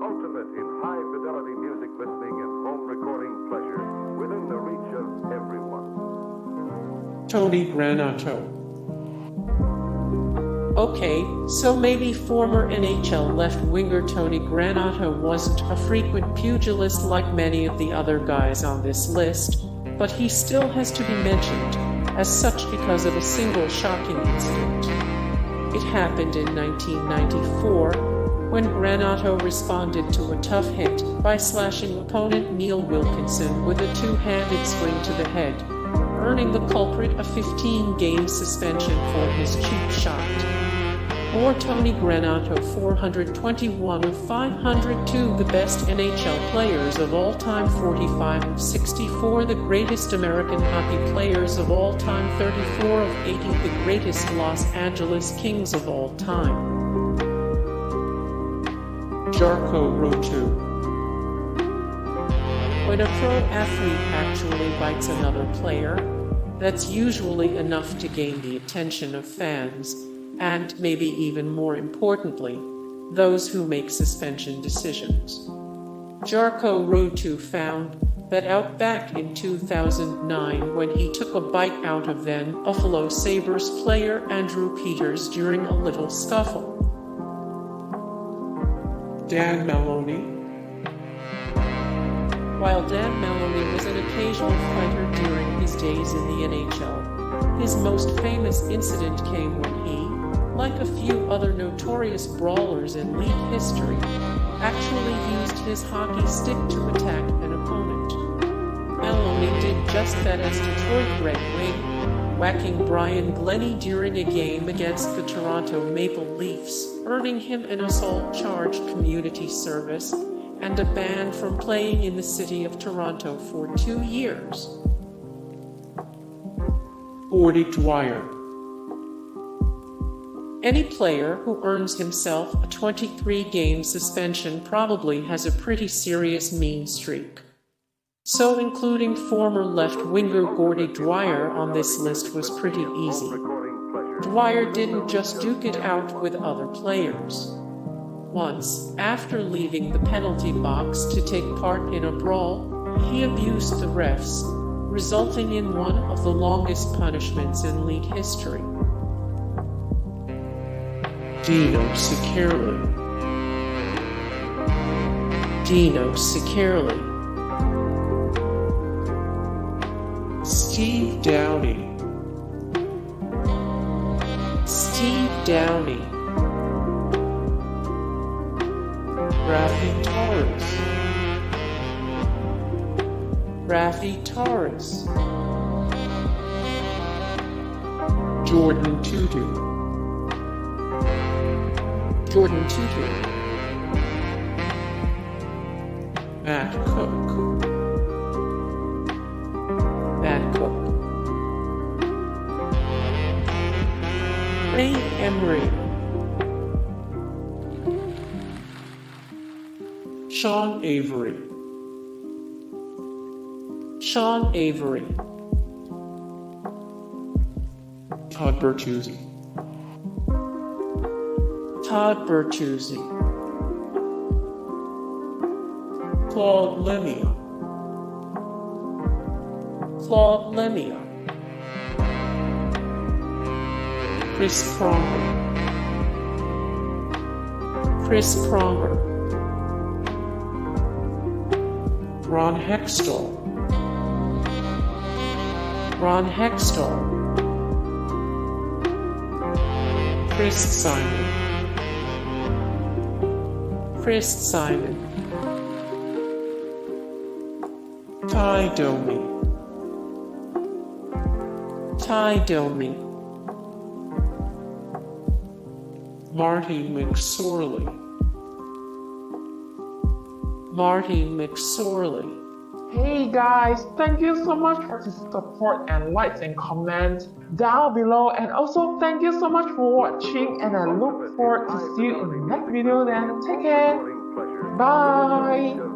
ultimate in high-fidelity music listening and home recording pleasure within the reach of everyone. Tony Granato. Okay, so maybe former NHL left-winger Tony Granato wasn't a frequent pugilist like many of the other guys on this list, but he still has to be mentioned as such because of a single shocking incident. It happened in 1994 when Granato responded to a tough hit by slashing opponent Neil Wilkinson with a two-handed swing to the head, earning the culprit a 15-game suspension for his cheap shot. Or Tony Granato, 421 of 502, the best NHL players of all time, 45 of 64, the greatest American hockey players of all time, 34 of 80, the greatest Los Angeles Kings of all time. Jarkko Ruutu. When a pro athlete actually bites another player, that's usually enough to gain the attention of fans, and maybe even more importantly, those who make suspension decisions. Jarkko Ruutu found that out back in 2009 when he took a bite out of then Buffalo Sabres player Andrew Peters during a little scuffle. Dan Maloney. While Dan Maloney was an occasional fighter during his days in the NHL, his most famous incident came when he, like a few other notorious brawlers in league history, actually used his hockey stick to attack an opponent. Maloney did just that as Detroit Red Wing, whacking Brian Glennie during a game against the Toronto Maple Leafs, earning him an assault charge, community service, and a ban from playing in the city of Toronto for 2 years. Gordie Dwyer. Any player who earns himself a 23-game suspension probably has a pretty serious mean streak. So including former left-winger Gordie Dwyer on this list was pretty easy. Dwyer didn't just duke it out with other players. Once, after leaving the penalty box to take part in a brawl, he abused the refs, resulting in one of the longest punishments in league history. Dino Ciccarelli. Dino Ciccarelli. Steve Downie. Steve Downie. Raffi Torres. Raffi Torres. Jordin Tootoo. Jordin Tootoo. Matt Cooke. Matt Cooke. Emery. Sean Avery. Sean Avery. Todd Bertuzzi. Todd Bertuzzi. Claude Lemieux. Claude Lemieux. Chris Pronger. Chris Pronger. Ron Hextall. Ron Hextall. Chris Simon. Chris Simon. Domi. Domi. Marty McSorley. Marty McSorley. Hey guys, thank you so much for the support and likes and comments down below, and also thank you so much for watching, and I look forward to see you in the next video. Then take care. Bye.